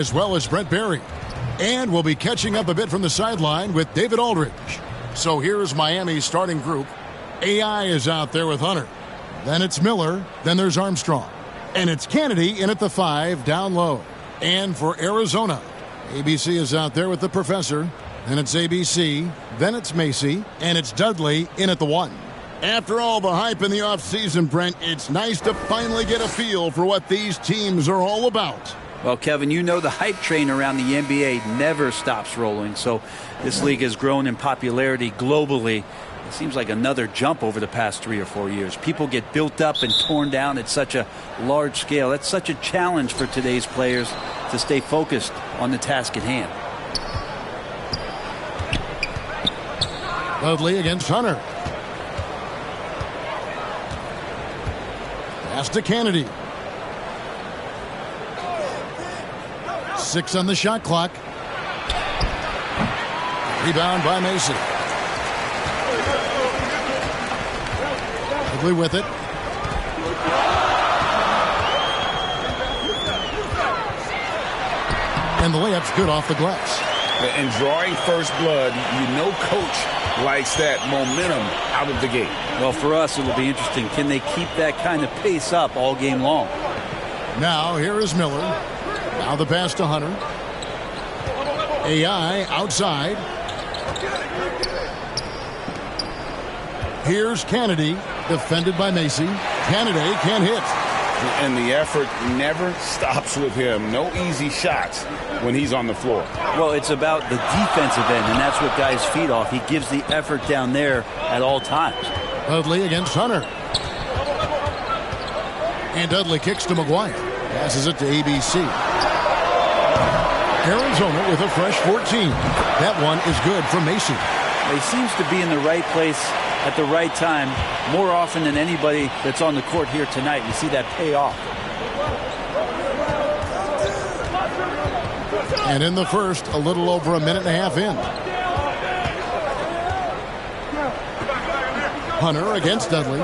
as well as Brent Berry. And we'll be catching up a bit from the sideline with David Aldridge. So here's Miami's starting group. AI is out there with Hunter. Then it's Miller. Then there's Armstrong. And it's Kennedy in at the 5 down low. And for Arizona, ABC is out there with the Professor. Then it's ABC. Then it's Macy. And it's Dudley in at the 1. After all the hype in the offseason, Brent, it's nice to finally get a feel for what these teams are all about. Well, Kevin, you know the hype train around the NBA never stops rolling. So this league has grown in popularity globally. It seems like another jump over the past 3 or 4 years. People get built up and torn down at such a large scale. That's such a challenge for today's players to stay focused on the task at hand. Dudley against Hunter. Pass to Kennedy. 6 on the shot clock. Rebound by Macy. Quigley with it. And the layup's good off the glass. And drawing first blood, you know coach likes that momentum out of the gate. Well, for us, it'll be interesting. Can they keep that kind of pace up all game long? Now, here is Miller. Now the pass to Hunter. AI outside. Here's Kennedy, defended by Macy. Kennedy can't hit. And the effort never stops with him. No easy shots when he's on the floor. Well, it's about the defensive end, and that's what guys feed off. He gives the effort down there at all times. Dudley against Hunter. And Dudley kicks to McGuire. Passes it to ABC. Arizona with a fresh 14. That one is good for Macy. He seems to be in the right place at the right time more often than anybody that's on the court here tonight. You see that pay off. And in the first, a little over a minute and a half in. Hunter against Dudley.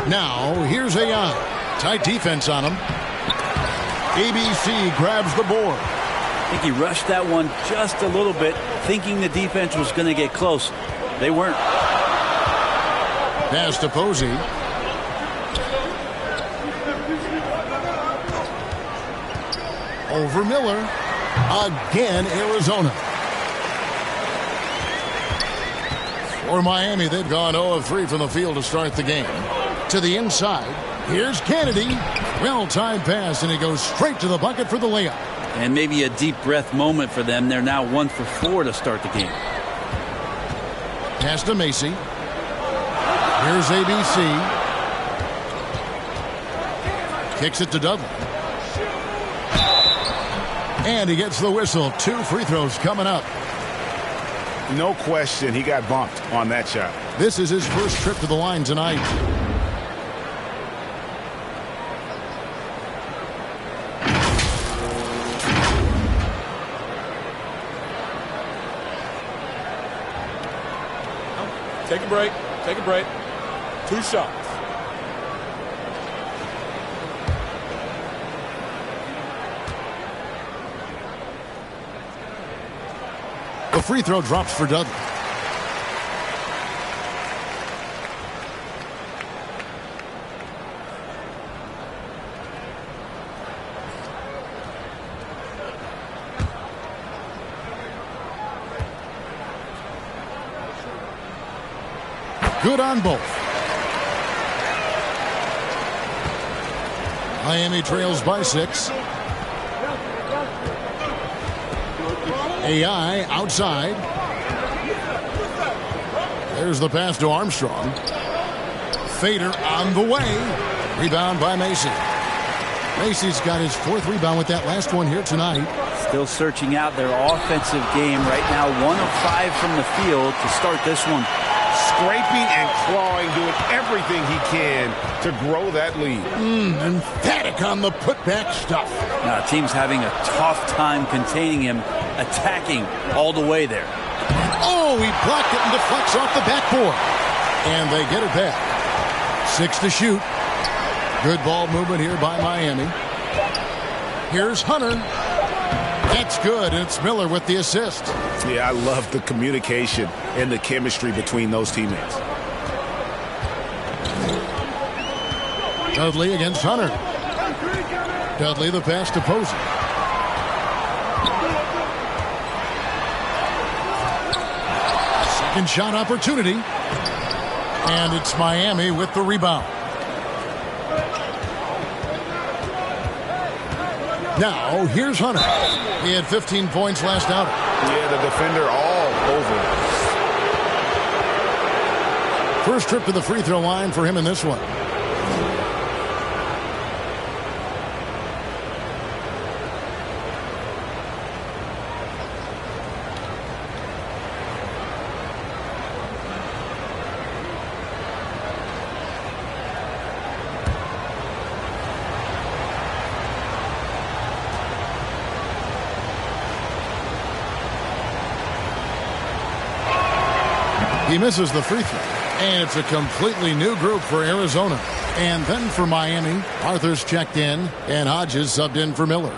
Now, here's AI. Tight defense on him. ABC grabs the board. I think he rushed that one just a little bit, thinking the defense was going to get close. They weren't. Pass to Posey. Over Miller. Again, Arizona. For Miami, they've gone 0 of 3 from the field to start the game. To the inside. Here's Kennedy. Well-timed pass, and he goes straight to the bucket for the layup. And maybe a deep breath moment for them. They're now 1 for 4 to start the game. Pass to Macy. Here's ABC. Kicks it to Dudley. And he gets the whistle. 2 free throws coming up. No question, he got bumped on that shot. This is his first trip to the line tonight. Take a break. Take a break. 2 shots. The free throw drops for Dudley. Good on both. Miami trails by 6. AI outside. There's the pass to Armstrong. Fader on the way. Rebound by Macy. Macy's got his 4th rebound with that last one here tonight. Still searching out their offensive game right now. 1 of 5 from the field to start this one. Scraping and clawing, doing everything he can to grow that lead. Emphatic on the putback stuff. Now, team's having a tough time containing him, attacking all the way there. Oh, he blocked it and deflects off the backboard. And they get it back. 6 to shoot. Good ball movement here by Miami. Here's Hunter. That's good, and it's Miller with the assist. Yeah, I love the communication and the chemistry between those teammates. Dudley against Hunter. Dudley the pass to Posey. Second shot opportunity. And it's Miami with the rebound. Now, here's Hunter. He had 15 points last outing. Yeah, the defender all over. First trip to the free throw line for him in this one. He misses the free throw. And it's a completely new group for Arizona. And then for Miami, Arthur's checked in, and Hodges subbed in for Miller.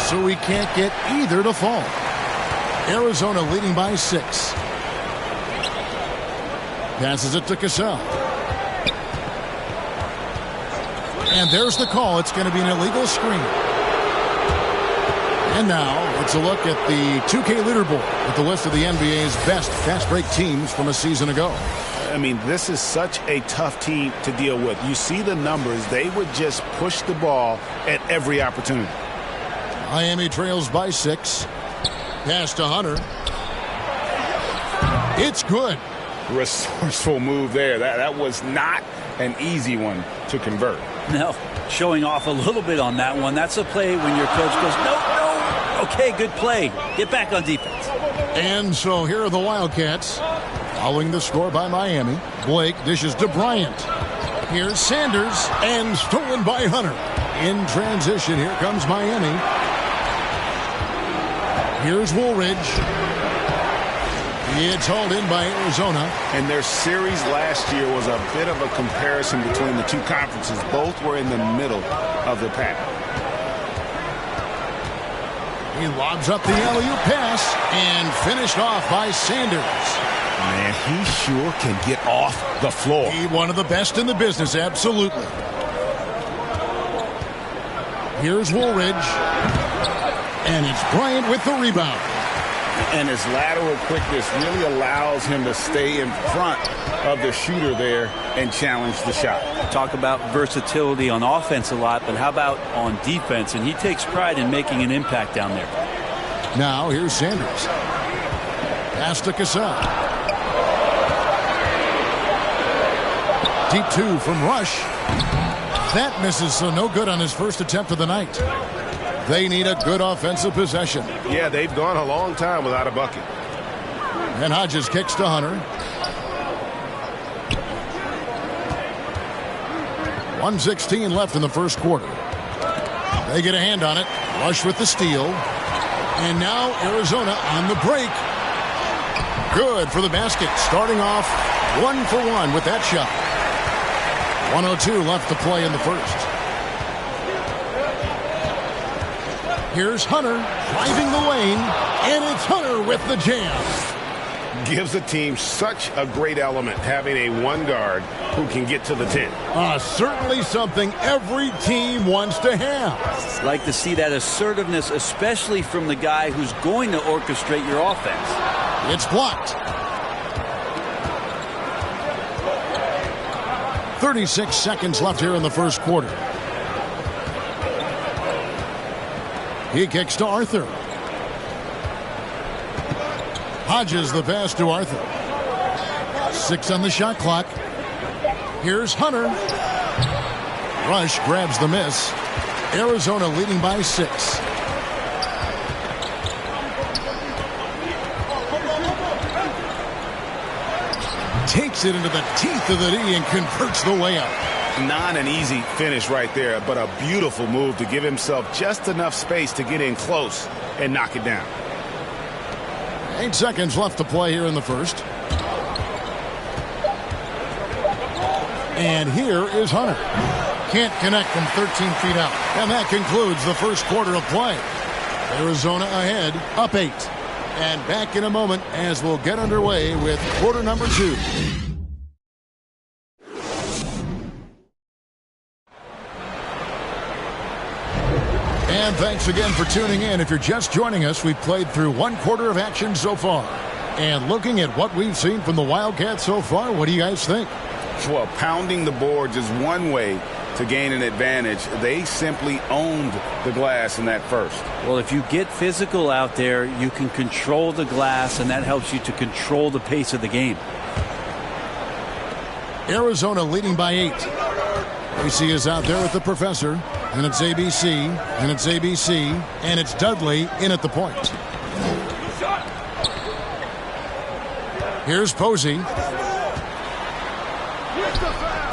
So he can't get either to fall. Arizona leading by 6. Passes it to Cassell. And there's the call. It's going to be an illegal screen. And now it's a look at the 2K leaderboard with the list of the NBA's best fast break teams from a season ago. I mean, this is such a tough team to deal with. You see the numbers. They would just push the ball at every opportunity. Miami trails by 6. Pass to Hunter. It's good. Resourceful move there. That was not an easy one to convert. No, showing off a little bit on that one. That's a play when your coach goes, no. Okay, good play. Get back on defense. And so here are the Wildcats. Following the score by Miami. Blake dishes to Bryant. Here's Sanders, and stolen by Hunter. In transition, here comes Miami. Here's Woolridge. It's hauled in by Arizona. And their series last year was a bit of a comparison between the two conferences. Both were in the middle of the pack. He lobs up the alley-oop pass and finished off by Sanders. Man, he sure can get off the floor. He one of the best in the business, absolutely. Here's Woolridge. And it's Bryant with the rebound. And his lateral quickness really allows him to stay in front of the shooter there and challenge the shot. Talk about versatility on offense a lot, but how about on defense? And he takes pride in making an impact down there. Now here's Sanders. Pass to Cassell. Deep 2 from Rush. That misses, so no good on his first attempt of the night. They need a good offensive possession. Yeah, they've gone a long time without a bucket. And Hodges kicks to Hunter. 1:16 left in the first quarter. They get a hand on it. Rush with the steal. And now Arizona on the break. Good for the basket. Starting off 1 for 1 with that shot. 1:02 left to play in the first. Here's Hunter driving the lane, and it's Hunter with the jam. Gives the team such a great element having a one guard who can get to the 10. Certainly something every team wants to have. Like to see that assertiveness, especially from the guy who's going to orchestrate your offense. It's blocked. 36 seconds left here in the first quarter. He kicks to Arthur. Hodges the pass to Arthur. 6 on the shot clock. Here's Hunter. Rush grabs the miss. Arizona leading by 6. takes it into the teeth of the D and converts the layup. Not an easy finish right there, but a beautiful move to give himself just enough space to get in close and knock it down. 8 seconds left to play here in the first. And here is Hunter. Can't connect from 13 feet out. And that concludes the first quarter of play. Arizona ahead, up 8. And back in a moment as we'll get underway with quarter number 2. And thanks again for tuning in. If you're just joining us, we've played through 1 quarter of action so far. And looking at what we've seen from the Wildcats so far, what do you guys think? Well, pounding the boards is one way to gain an advantage. They simply owned the glass in that first. Well, if you get physical out there, you can control the glass, and that helps you to control the pace of the game. Arizona leading by 8. AC is out there with the professor, and it's ABC, and it's ABC, and it's Dudley in at the point. Here's Posey.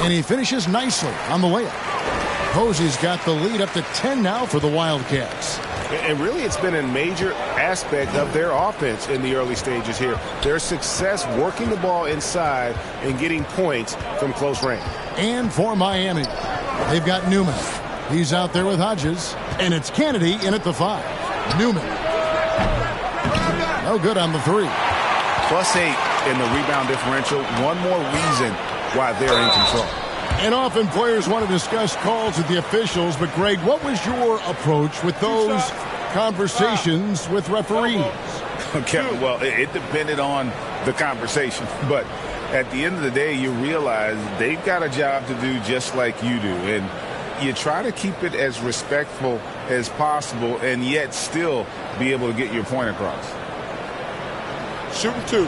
And he finishes nicely on the layup. Posey's got the lead up to 10 now for the Wildcats. And really, it's been a major aspect of their offense in the early stages here. Their success working the ball inside and getting points from close range. And for Miami, they've got Newman. He's out there with Hodges. And it's Kennedy in at the 5. Newman. No good on the 3. +8 in the rebound differential. One more reason why they're in control. And often players want to discuss calls with the officials, but Greg, what was your approach with those conversations with referees? Okay, well, it depended on the conversation, but at the end of the day, you realize they've got a job to do just like you do, and you try to keep it as respectful as possible and yet still be able to get your point across. Shooting 2.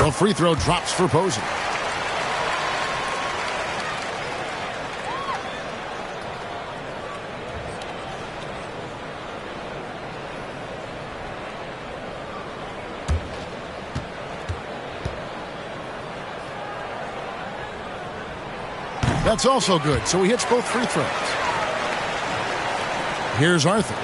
The free throw drops for Posey. That's also good, so he hits both free throws. Here's Arthur.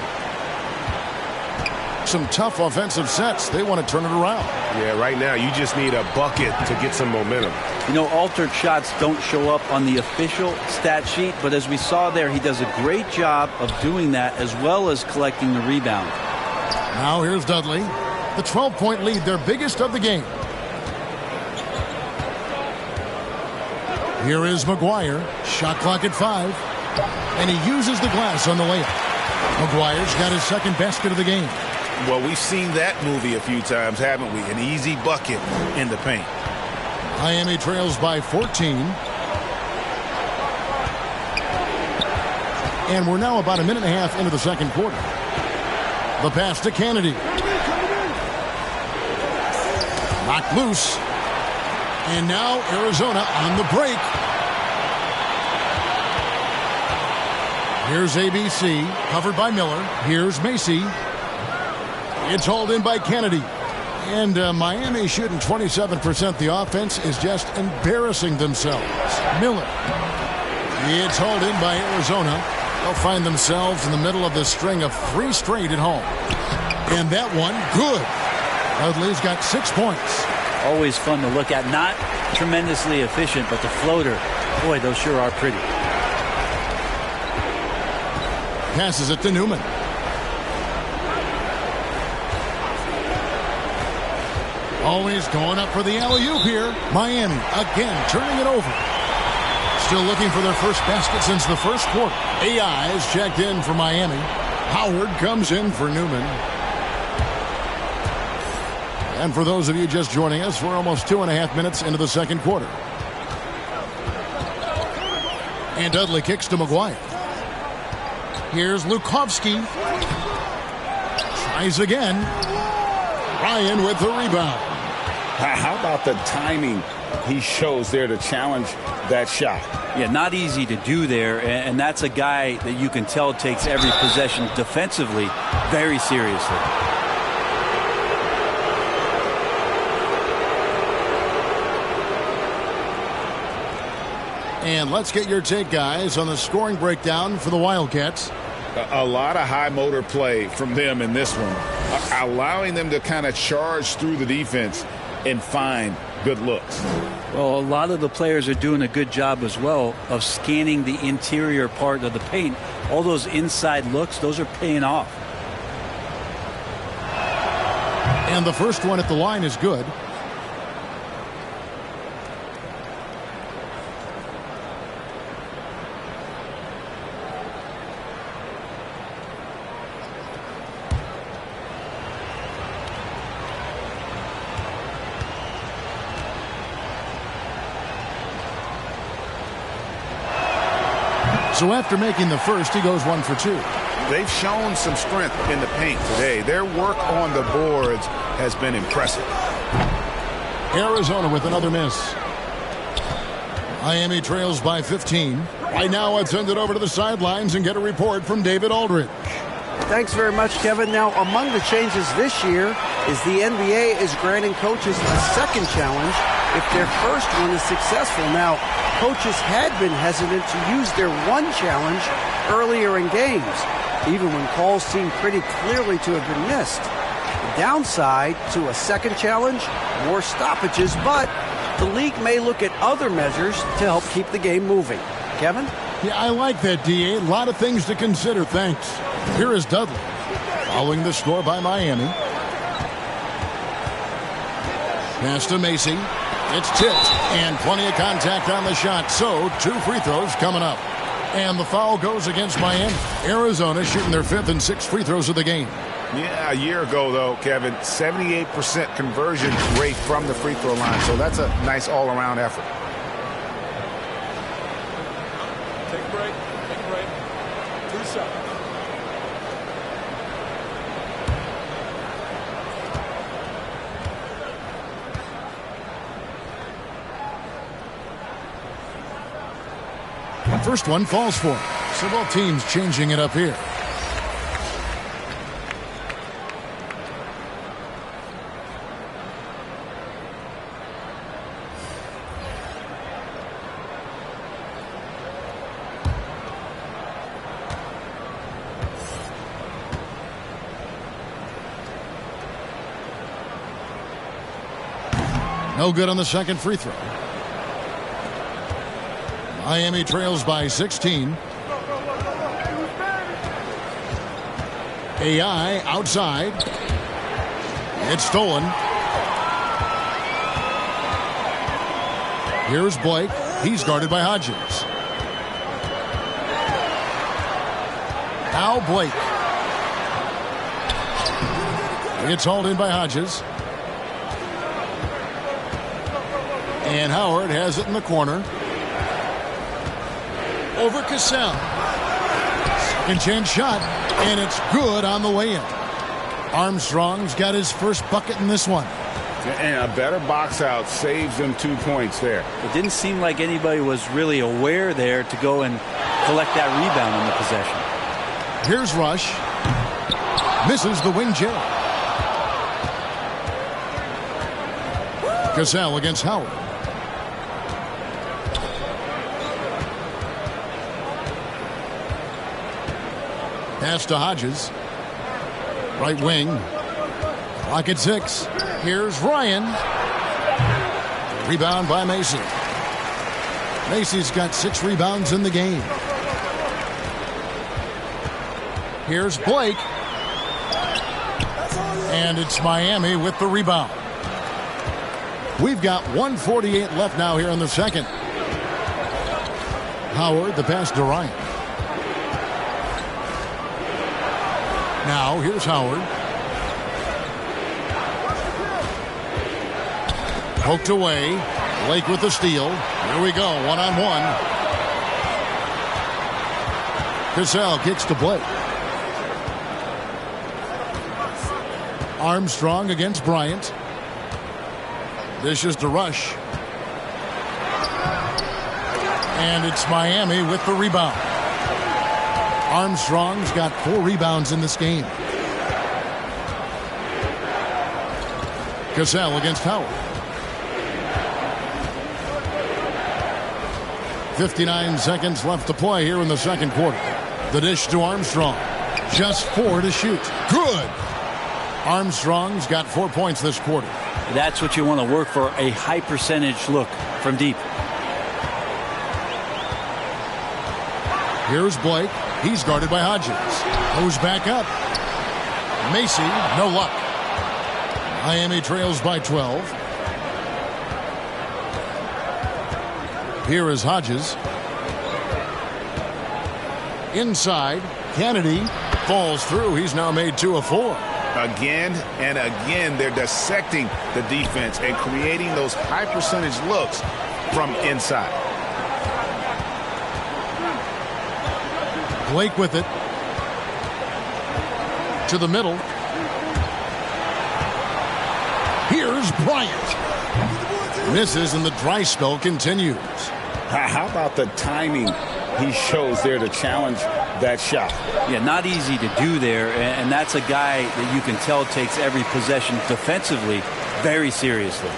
Some tough offensive sets. They want to turn it around. Yeah, right now you just need a bucket to get some momentum. You know, altered shots don't show up on the official stat sheet, but as we saw there, he does a great job of doing that as well as collecting the rebound. Now here's Dudley. The 12-point lead, their biggest of the game. Here is McGuire. Shot clock at 5. And he uses the glass on the layup. McGuire's got his second basket of the game. Well, we've seen that movie a few times, haven't we? An easy bucket in the paint. Miami trails by 14. And we're now about a minute and a half into the second quarter. The pass to Kennedy. Knocked loose. And now Arizona on the break. Here's ABC, covered by Miller. Here's Macy. It's hauled in by Kennedy. And Miami shooting 27%. The offense is just embarrassing themselves. Miller. It's hauled in by Arizona. They'll find themselves in the middle of this string of 3 straight at home. And that one, good. Dudley's got 6 points. Always fun to look at. Not tremendously efficient, but the floater, boy, those sure are pretty. Passes it to Newman. Always going up for the alley-oop here. Miami again turning it over. Still looking for their first basket since the first quarter. AI is checked in for Miami. Howard comes in for Newman. And for those of you just joining us, we're almost 2.5 minutes into the second quarter. And Dudley kicks to McGuire. Here's Lukovsky. Tries again. Ryan with the rebound. How about the timing he shows there to challenge that shot? Yeah, not easy to do there, and that's a guy that you can tell takes every possession defensively very seriously. And let's get your take, guys, on the scoring breakdown for the Wildcats. A lot of high motor play from them in this one, allowing them to kind of charge through the defense and find good looks. Well, a lot of the players are doing a good job as well of scanning the interior part of the paint. All those inside looks, those are paying off. And the first one at the line is good. So after making the first, he goes 1 for 2. They've shown some strength in the paint today. Their work on the boards has been impressive. Arizona with another miss. Miami trails by 15. Right now, let's send it over to the sidelines and get a report from David Aldridge. Thanks very much, Kevin. Now, among the changes this year is the NBA is granting coaches a second challenge if their first one is successful. Now, coaches had been hesitant to use their one challenge earlier in games, even when calls seemed pretty clearly to have been missed. The downside to a second challenge, more stoppages, but the league may look at other measures to help keep the game moving. Kevin? Yeah, I like that, D.A. A lot of things to consider, thanks. Here is Dudley, following the score by Miami. Pass to Macy. It's tipped, and plenty of contact on the shot, so 2 free throws coming up. And the foul goes against Miami. Arizona shooting their 5th and 6th free throws of the game. Yeah, a year ago, though, Kevin, 78% conversion rate from the free throw line, so that's a nice all-around effort. Take a break. Take a break. 2 seconds. First one falls for him. So both teams changing it up here. No good on the second free throw. Miami trails by 16. AI outside. It's stolen. Here's Blake. He's guarded by Hodges. Now Blake. It's hauled in by Hodges. And Howard has it in the corner. Over Cassell. Second chance shot, and it's good on the way in. Armstrong's got his first bucket in this one. And a better box out saves them 2 points there. It didn't seem like anybody was really aware there to go and collect that rebound on the possession. Here's Rush. Misses the wing J. Cassell against Howard. Pass to Hodges. Right wing. Clock at 6. Here's Ryan. Rebound by Macy. Macy's got 6 rebounds in the game. Here's Blake. And it's Miami with the rebound. We've got 1:48 left now here in the second. Howard, the pass to Ryan. Now, here's Howard. Poked away. Blake with the steal. Here we go, one-on-one. Cassell kicks to Blake. Armstrong against Bryant. Dishes to Rush. And it's Miami with the rebound. Armstrong's got 4 rebounds in this game. Cassell against Howard. 59 seconds left to play here in the second quarter. The dish to Armstrong. Just 4 to shoot. Good. Armstrong's got 4 points this quarter. That's what you want to work for, a high percentage look from deep. Here's Blake. He's guarded by Hodges. Goes back up. Macy, no luck. Miami trails by 12. Here is Hodges. Inside, Kennedy falls through. He's now made 2 of 4. Again and again, they're dissecting the defense and creating those high percentage looks from inside. Blake with it. To the middle. Here's Bryant. Misses and the dry spell continues. How about the timing he shows there to challenge that shot? Yeah, not easy to do there, and that's a guy that you can tell takes every possession defensively very seriously.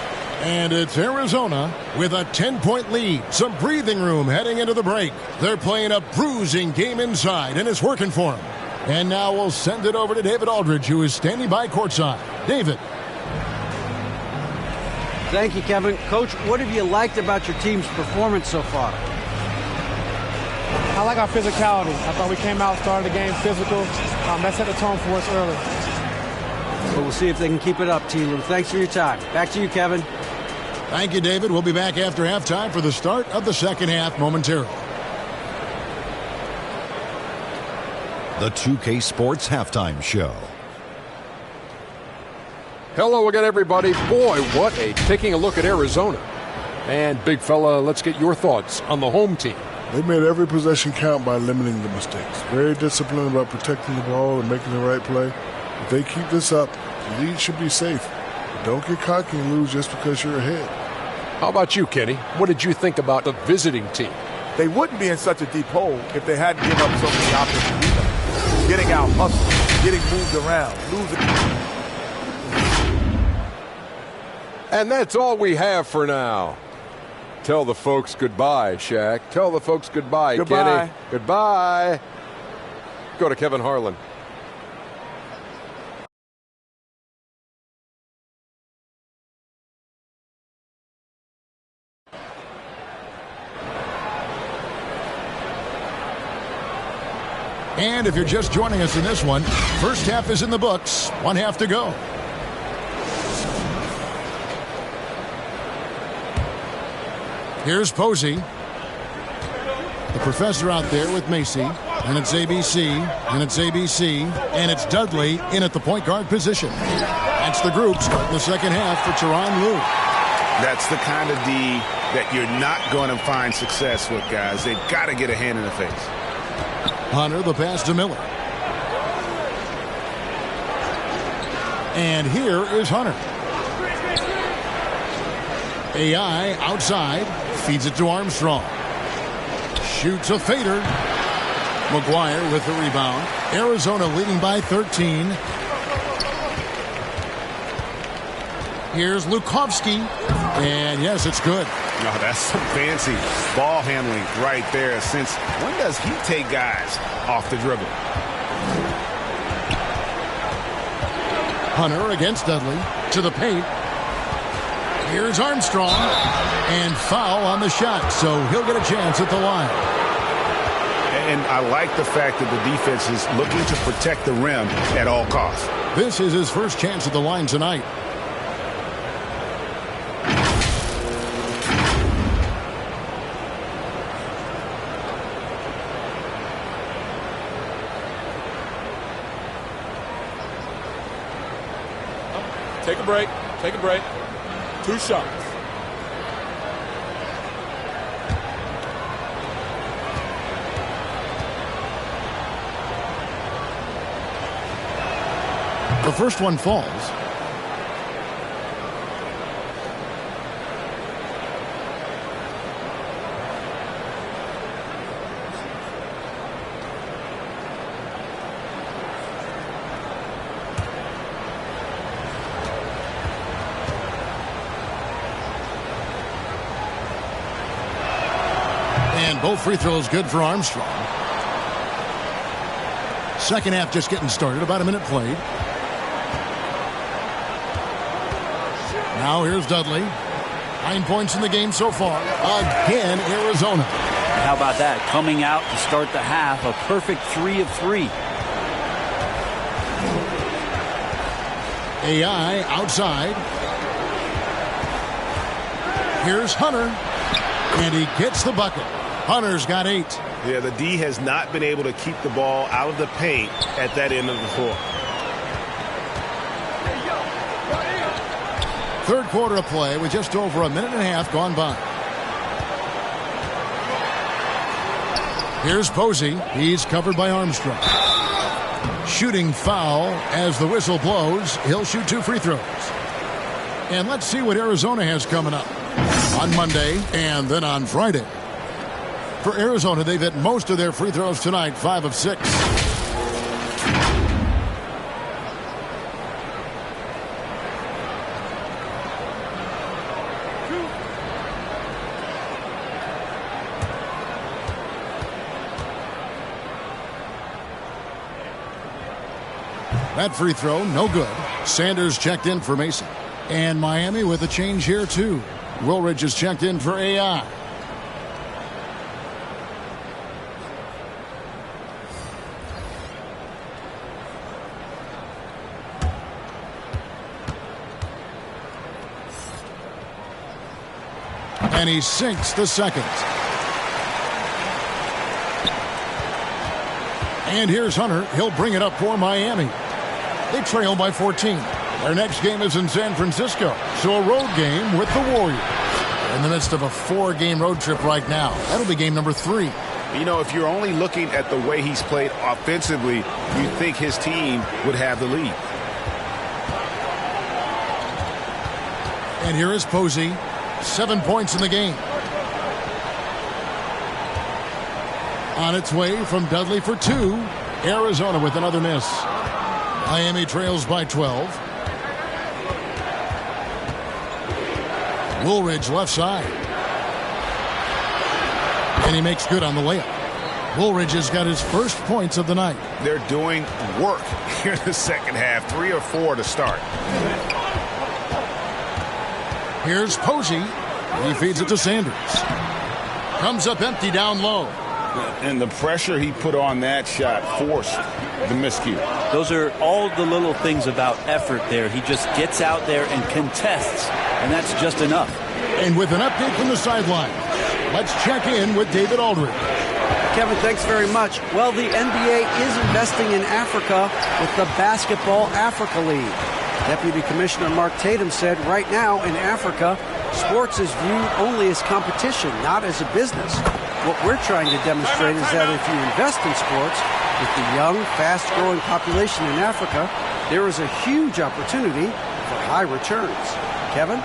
And it's Arizona with a 10-point lead. Some breathing room heading into the break. They're playing a bruising game inside, and it's working for them. And now we'll send it over to David Aldridge, who is standing by courtside. David. Thank you, Kevin. Coach, what have you liked about your team's performance so far? I like our physicality. I thought we came out, started the game physical. That set the tone for us early. So we'll see if they can keep it up, T. Lou. Thanks for your time. Back to you, Kevin. Thank you, David. We'll be back after halftime for the start of the second half momentarily. The 2K Sports Halftime Show. Hello again, everybody. Boy, what a taking a look at Arizona. And big fella, let's get your thoughts on the home team. They made every possession count by limiting the mistakes. Very disciplined about protecting the ball and making the right play. If they keep this up, the lead should be safe. But don't get cocky and lose just because you're ahead. How about you, Kenny? What did you think about the visiting team? They wouldn't be in such a deep hole if they hadn't given up so many offensive rebounds. Getting out hustled, getting moved around, losing. And that's all we have for now. Tell the folks goodbye, Shaq. Tell the folks goodbye, Goodbye. Kenny. Goodbye. Go to Kevin Harlan. And if you're just joining us in this one, first half is in the books. 1 half to go. Here's Posey. The professor out there with Macy. And it's ABC. And it's ABC. And it's Dudley in at the point guard position. That's the group starting the second half for Tyronn Lue. That's the kind of D that you're not going to find success with, guys. They've got to get a hand in the face. Hunter, the pass to Miller. And here is Hunter. AI outside. Feeds it to Armstrong. Shoots a fader. McGuire with the rebound. Arizona leading by 13. Here's Lukovsky. And yes, it's good. No, that's some fancy ball handling right there. Since when does he take guys off the dribble? Hunter against Dudley. To the paint. Here's Armstrong. And foul on the shot, so he'll get a chance at the line. And I like the fact that the defense is looking to protect the rim at all costs. This is his first chance at the line tonight. Take a break. Take a break. 2 shots. The first one falls. Both free throws good for Armstrong. Second half just getting started. About a minute played. Now here's Dudley. 9 points in the game so far. Again, Arizona. How about that? Coming out to start the half, a perfect 3 of 3. AI outside. Here's Hunter. And he gets the bucket. Hunter's got 8. Yeah, the D has not been able to keep the ball out of the paint at that end of the floor. Third quarter of play with just over a minute and a half gone by. Here's Posey. He's covered by Armstrong. Shooting foul as the whistle blows. He'll shoot 2 free throws. And let's see what Arizona has coming up on Monday and then on Friday. For Arizona, they've hit most of their free throws tonight, 5 of 6. That free throw, no good. Sanders checked in for Mason. And Miami with a change here, too. Woolridge is checked in for AI. And he sinks the second. And here's Hunter. He'll bring it up for Miami. They trail by 14. Their next game is in San Francisco, so a road game with the Warriors. In the midst of a 4-game road trip right now. That'll be game number 3. You know, if you're only looking at the way he's played offensively, you'd think his team would have the lead. And here is Posey. 7 points in the game. On its way from Dudley for 2. Arizona with another miss. Miami trails by 12. Woolridge left side. And he makes good on the layup. Woolridge has got his first points of the night. They're doing work here in the second half. 3 or 4 to start. Here's Posey. He feeds it to Sanders. Comes up empty down low. And the pressure he put on that shot forced the miscue. Those are all the little things about effort there. He just gets out there and contests, and that's just enough. And with an update from the sideline, let's check in with David Aldridge. Kevin, thanks very much. Well, the NBA is investing in Africa with the Basketball Africa League. Deputy Commissioner Mark Tatum said right now in Africa, sports is viewed only as competition, not as a business. What we're trying to demonstrate is that if you invest in sports, with the young, fast-growing population in Africa, there is a huge opportunity for high returns. Kevin?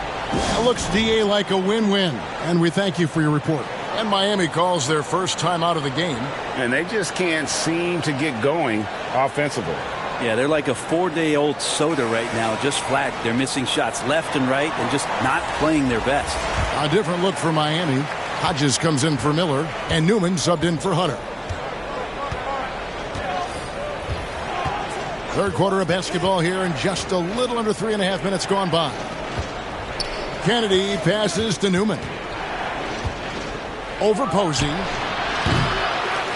It looks, DA, like a win-win, and we thank you for your report. And Miami calls their first time out of the game. And they just can't seem to get going offensively. Yeah, they're like a 4-day-old soda right now, just flat. They're missing shots left and right and just not playing their best. A different look for Miami. Hodges comes in for Miller, and Newman subbed in for Hunter. Third quarter of basketball here, and just a little under 3.5 minutes gone by. Kennedy passes to Newman. Over Posey.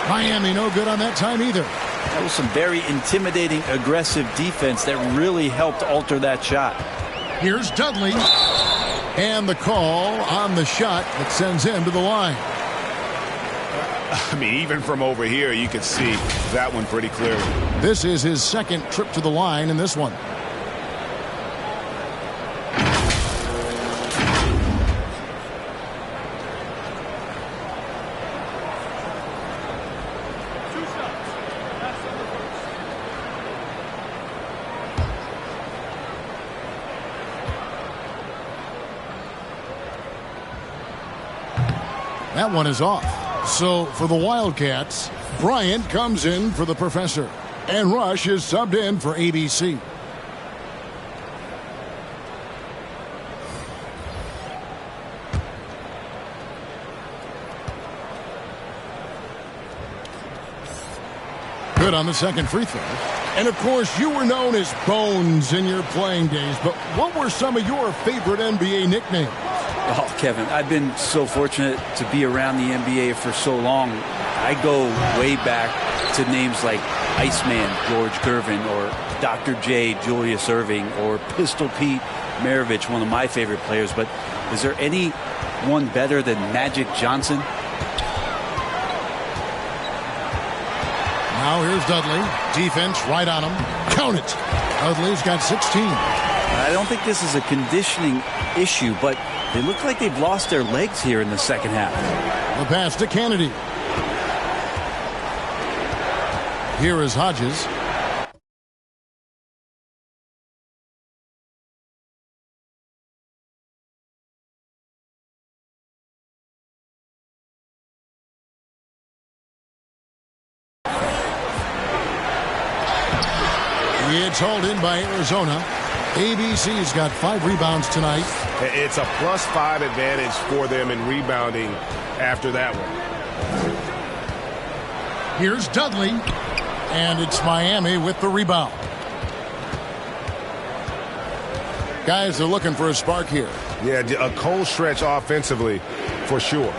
Miami no good on that time either. That was some very intimidating, aggressive defense that really helped alter that shot. Here's Dudley. And the call on the shot that sends him to the line. I mean, even from over here, you can see that one pretty clearly. This is his second trip to the line in this one. That one is off. So for the Wildcats, Bryant comes in for the Professor. And Rush is subbed in for ABC. Good on the second free throw. And, of course, you were known as Bones in your playing days, but what were some of your favorite NBA nicknames? Oh, Kevin, I've been so fortunate to be around the NBA for so long. I go way back to names like Iceman, George Gervin, or Dr. J, Julius Erving, or Pistol Pete Maravich, one of my favorite players. But is there any one better than Magic Johnson? Now here's Dudley. Defense right on him. Count it. Dudley's got 16. I don't think this is a conditioning issue, but they look like they've lost their legs here in the second half. The pass to Kennedy. Here is Hodges. It's hauled in by Arizona. ABC's got 5 rebounds tonight. It's a +5 advantage for them in rebounding after that one. Here's Dudley. And it's Miami with the rebound. Guys, they're looking for a spark here. Yeah, a cold stretch offensively for sure.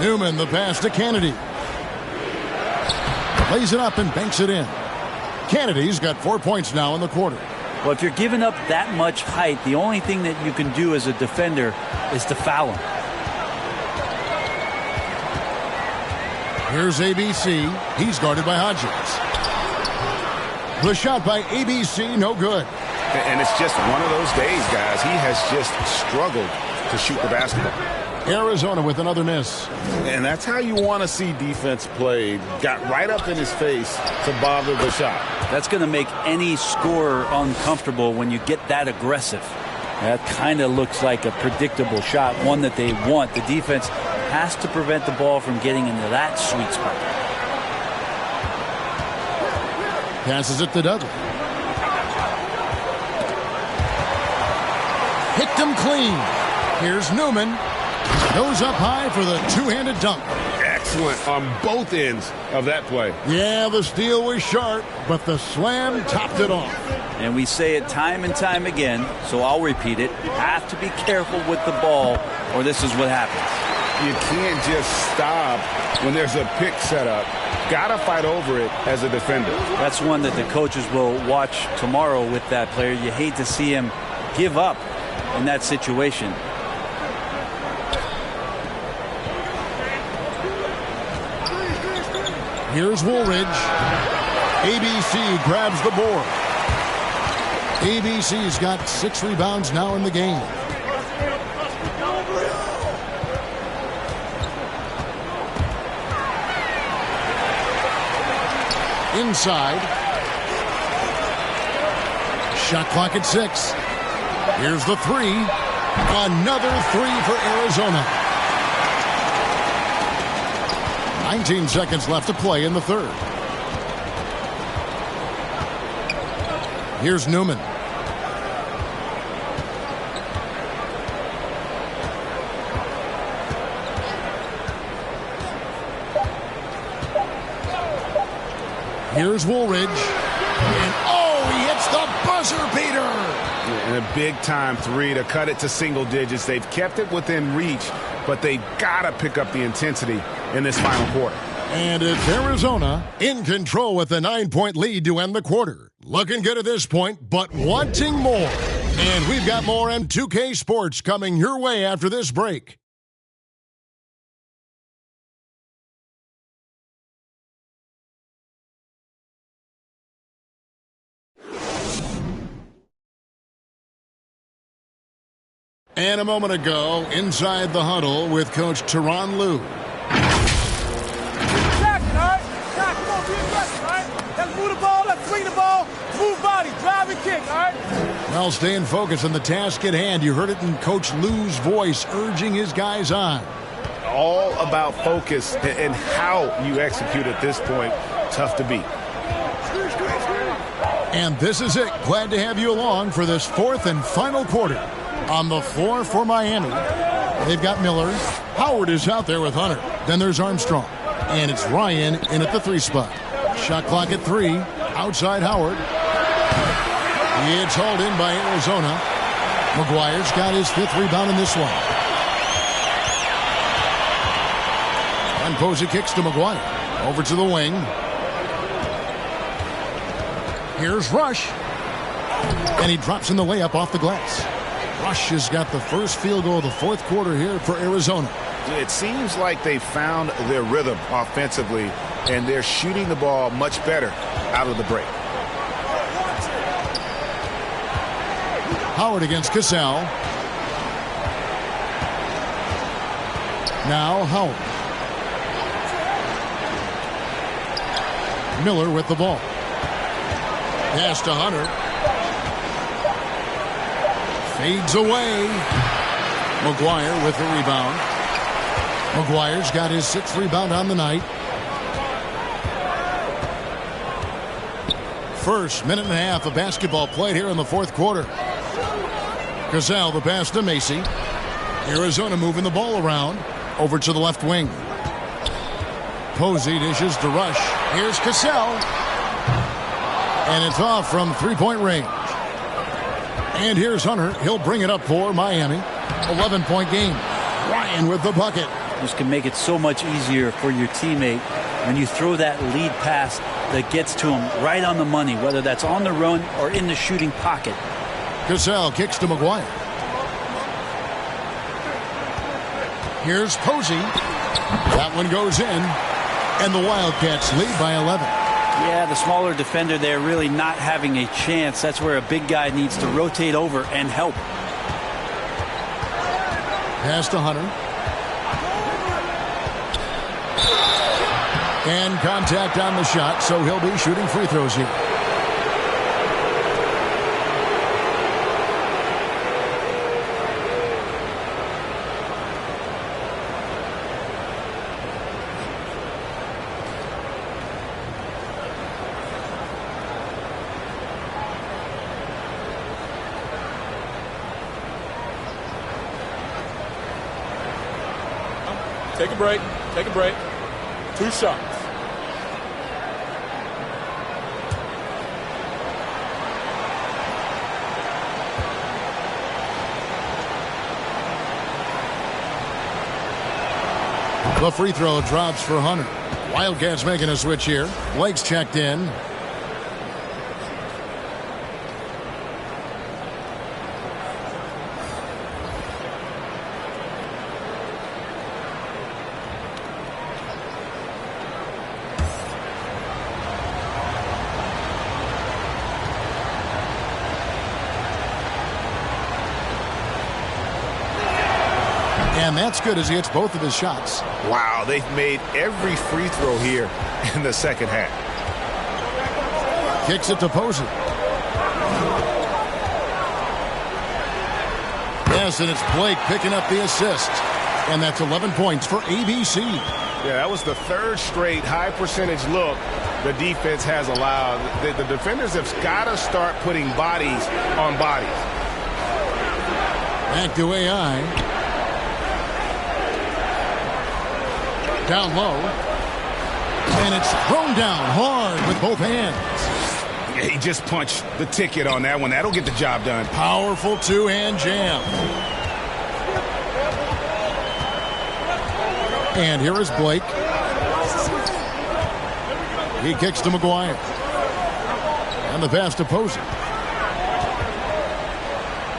Newman, the pass to Kennedy. Lays it up and banks it in. Kennedy's got 4 points now in the quarter. Well, if you're giving up that much height, the only thing that you can do as a defender is to foul him. Here's ABC. He's guarded by Hodges. The shot by ABC, no good. And it's just one of those days, guys. He has just struggled to shoot the basketball. Arizona with another miss. And that's how you want to see defense played. Got right up in his face to bother the shot. That's going to make any scorer uncomfortable when you get that aggressive. That kind of looks like a predictable shot, one that they want. The defense has to prevent the ball from getting into that sweet spot. Passes it to Dudley. Picked him clean. Here's Newman. Goes up high for the two-handed dunk. Excellent on both ends of that play. Yeah, the steal was sharp, but the slam topped it off. And we say it time and time again, so I'll repeat it. Have to be careful with the ball, or this is what happens. You can't just stop when there's a pick set up. Got to fight over it as a defender. That's one that the coaches will watch tomorrow with that player. You hate to see him give up in that situation. Here's Woolridge. ABC grabs the board. ABC's got 6 rebounds now in the game. Inside. Shot clock at 6. Here's the 3. Another 3 for Arizona. 19 seconds left to play in the third. Here's Newman. Here's Woolridge. And he hits the buzzer beater. And a big-time 3 to cut it to single digits. They've kept it within reach, but they've got to pick up the intensity in this final quarter. And it's Arizona in control with a 9-point lead to end the quarter. Looking good at this point, but wanting more. And we've got more M2K Sports coming your way after this break. And a moment ago, inside the huddle with Coach Tyronn Lue. Let's move the ball, let's swing the ball, move body, drive and kick, all right? Well, staying focused on the task at hand. You heard it in Coach Lue's voice, urging his guys on. All about focus and how you execute at this point. Tough to beat. And this is it. Glad to have you along for this fourth and final quarter. On the floor for Miami, they've got Miller. Howard is out there with Hunter. Then there's Armstrong. And it's Ryan in at the 3 spot. Shot clock at 3. Outside Howard. It's hauled in by Arizona. McGuire's got his 5th rebound in this one. And Posey kicks to McGuire. Over to the wing. Here's Rush. And he drops in the layup off the glass. Rush has got the first field goal of the 4th quarter here for Arizona. It seems like they found their rhythm offensively, and they're shooting the ball much better out of the break. Howard against Cassell. Now Howard. Miller with the ball. Pass to Hunter. Fades away. McGuire with the rebound. McGuire's got his 6th rebound on the night. First minute and a half of basketball played here in the 4th quarter. Cassell the pass to Macy. Arizona moving the ball around. Over to the left wing. Posey dishes to Rush. Here's Cassell. And it's off from 3-point range. And here's Hunter. He'll bring it up for Miami. 11-point game. Ryan with the bucket. This can make it so much easier for your teammate when you throw that lead pass that gets to him right on the money, whether that's on the run or in the shooting pocket. Cassell kicks to McGuire. Here's Posey. That one goes in. And the Wildcats lead by 11. Yeah, the smaller defender there really not having a chance. That's where a big guy needs to rotate over and help. Pass to Hunter. And contact on the shot, so he'll be shooting free throws here. Take a break. Take a break. 2 shots. The free throw drops for Hunter. Wildcats making a switch here. Blake's checked in. And that's good as he hits both of his shots. Wow, they've made every free throw here in the second half. Kicks it to Posey. Yes, and it's Blake picking up the assist. And that's 11 points for ABC. Yeah, that was the 3rd straight high percentage look the defense has allowed. The defenders have got to start putting bodies on bodies. Back to AI. Down low. And it's thrown down hard with both hands. Yeah, he just punched the ticket on that one. That'll get the job done. Powerful 2-hand jam. And here is Blake. He kicks to McGuire. And the pass to Posey.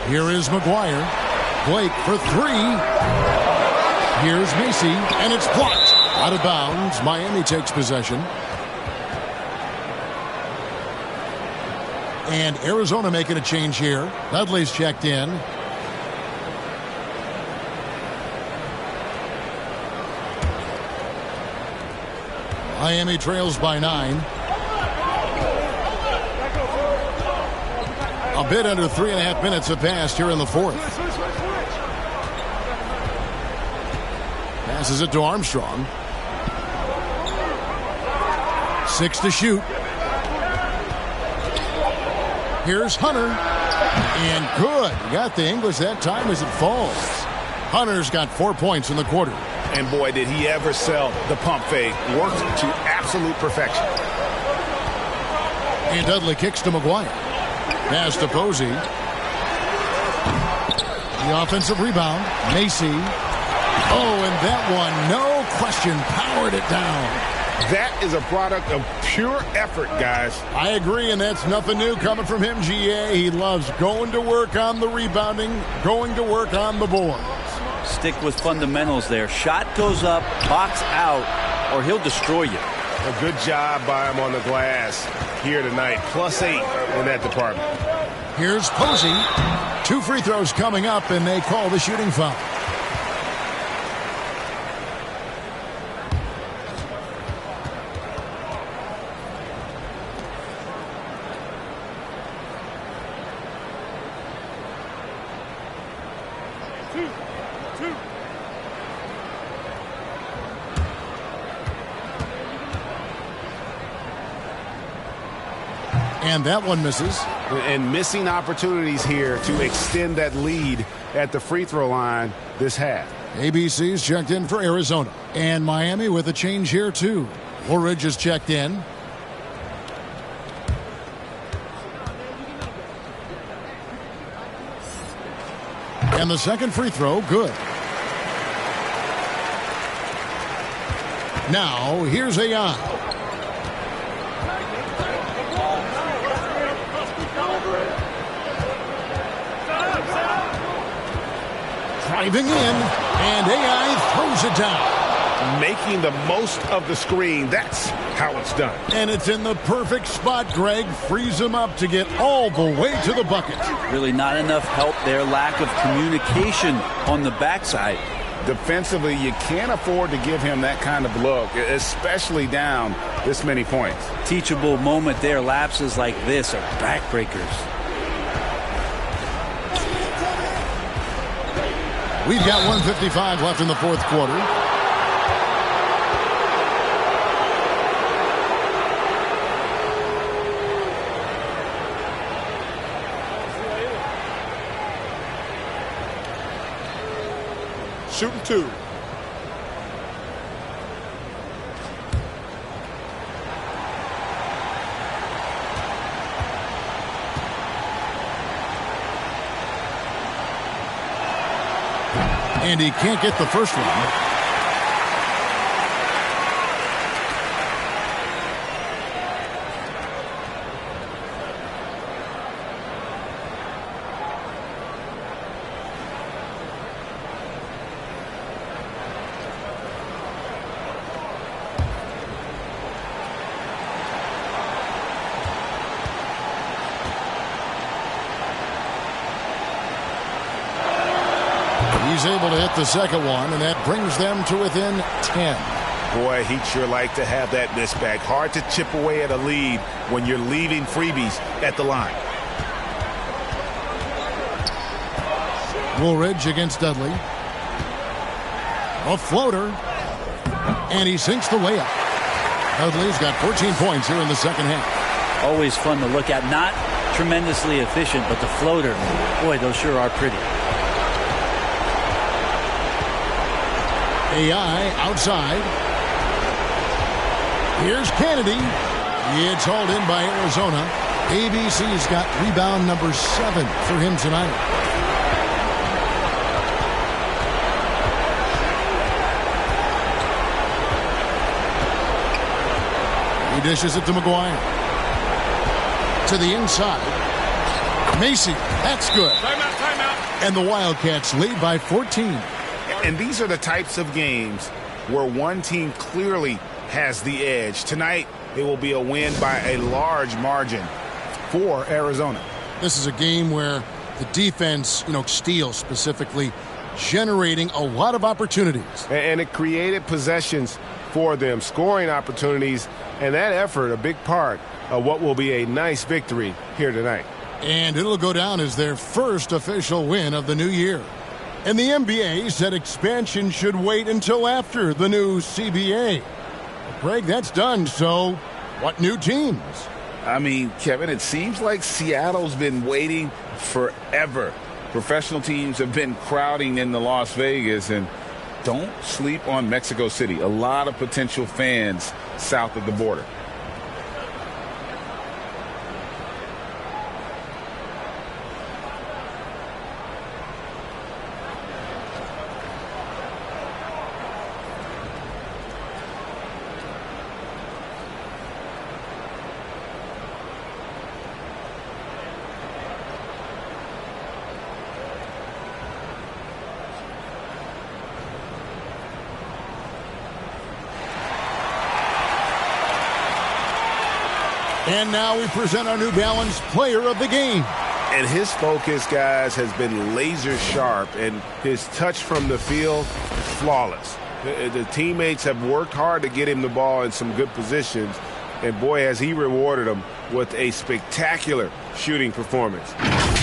Here is McGuire. Blake for 3. Here's Macy, and it's blocked. Out of bounds. Miami takes possession. And Arizona making a change here. Dudley's checked in. Miami trails by 9. A bit under 3.5 minutes have passed here in the 4th. Passes it to Armstrong. 6 to shoot. Here's Hunter. And good. Got the English that time as it falls. Hunter's got 4 points in the quarter. And boy, did he ever sell the pump fake. Worked to absolute perfection. And Dudley kicks to McGuire. Pass to Posey. The offensive rebound. Macy. Oh, and that one, no question, powered it down. That is a product of pure effort, guys. I agree, and that's nothing new coming from him, GA. He loves going to work on the rebounding, going to work on the boards. Stick with fundamentals there. Shot goes up, box out, or he'll destroy you. A good job by him on the glass here tonight. +8 in that department. Here's Posey. 2 free throws coming up, and they call the shooting foul. And that one misses. And missing opportunities here to extend that lead at the free throw line this half. ABC's checked in for Arizona. And Miami with a change here, too. Woolridge is checked in. And the second free throw, good. Now, here's AI. Driving in, and AI throws it down. Making the most of the screen. That's how it's done. And it's in the perfect spot, Greg. Frees him up to get all the way to the bucket. Really not enough help there. Lack of communication on the backside. Defensively, you can't afford to give him that kind of look, especially down this many points. Teachable moment there. Lapses like this are backbreakers. We've got 1:55 left in the fourth quarter. Shooting 2. And he can't get the first one. He's able to hit the second one, and that brings them to within 10. Boy, he'd sure like to have that miss back. Hard to chip away at a lead when you're leaving freebies at the line. Woolridge against Dudley. A floater. And he sinks the layup. Dudley's got 14 points here in the second half. Always fun to look at. Not tremendously efficient, but the floater, boy, those sure are pretty. AI outside. Here's Kennedy. It's hauled in by Arizona. ABC's got rebound number 7 for him tonight. He dishes it to McGuire. To the inside. Macy. That's good. Timeout. And the Wildcats lead by 14. And these are the types of games where one team clearly has the edge. Tonight, it will be a win by a large margin for Arizona. This is a game where the defense, steals specifically, generating a lot of opportunities. And it created possessions for them, scoring opportunities, and that effort a big part of what will be a nice victory here tonight. And it'll go down as their first official win of the new year. And the NBA said expansion should wait until after the new CBA. Greg, that's done, so what new teams? I mean, Kevin, it seems like Seattle's been waiting forever. Professional teams have been crowding into Las Vegas, and don't sleep on Mexico City. A lot of potential fans south of the border. And now we present our New Balance Player of the Game. And his focus, guys, has been laser sharp, and his touch from the field, flawless. The teammates have worked hard to get him the ball in some good positions, and boy, has he rewarded them with a spectacular shooting performance.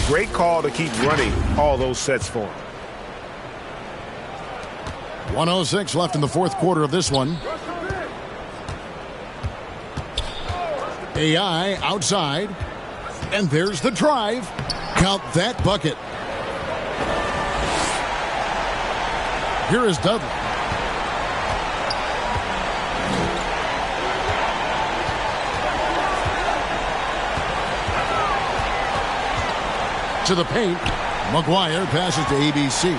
Great call to keep running all those sets for him. 1:06 left in the fourth quarter of this one. AI outside, and there's the drive. Count that bucket. Here is Dudley. To the paint. McGuire passes to ABC.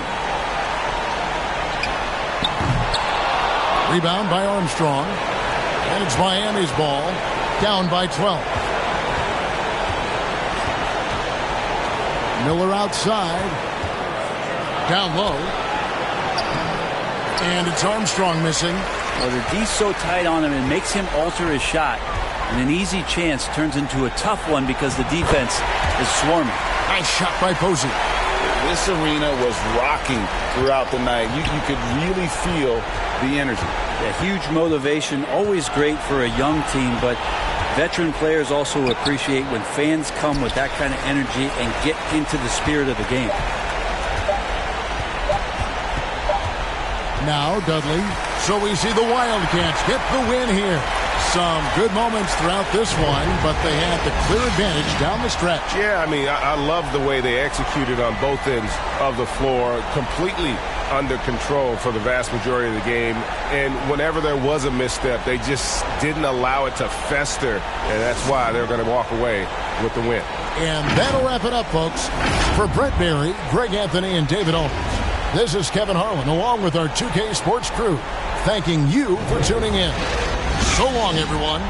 Rebound by Armstrong. And it's Miami's ball. Down by 12. Miller outside. Down low. And it's Armstrong missing. Well, the D's so tight on him, it makes him alter his shot. And an easy chance turns into a tough one because the defense is swarming. Nice shot by Posey. This arena was rocking throughout the night. You could really feel the energy. Yeah, huge motivation, always great for a young team, but veteran players also appreciate when fans come with that kind of energy and get into the spirit of the game. Now Dudley. So we see the Wildcats get the win here. Some good moments throughout this one, but they had the clear advantage down the stretch. Yeah, I mean, I love the way they executed on both ends of the floor, completely under control for the vast majority of the game. And whenever there was a misstep, they just didn't allow it to fester, and that's why they're going to walk away with the win. And that'll wrap it up, folks. For Brett Berry, Greg Anthony, and David Aldridge, this is Kevin Harlan, along with our 2K Sports crew, thanking you for tuning in. So long, everyone.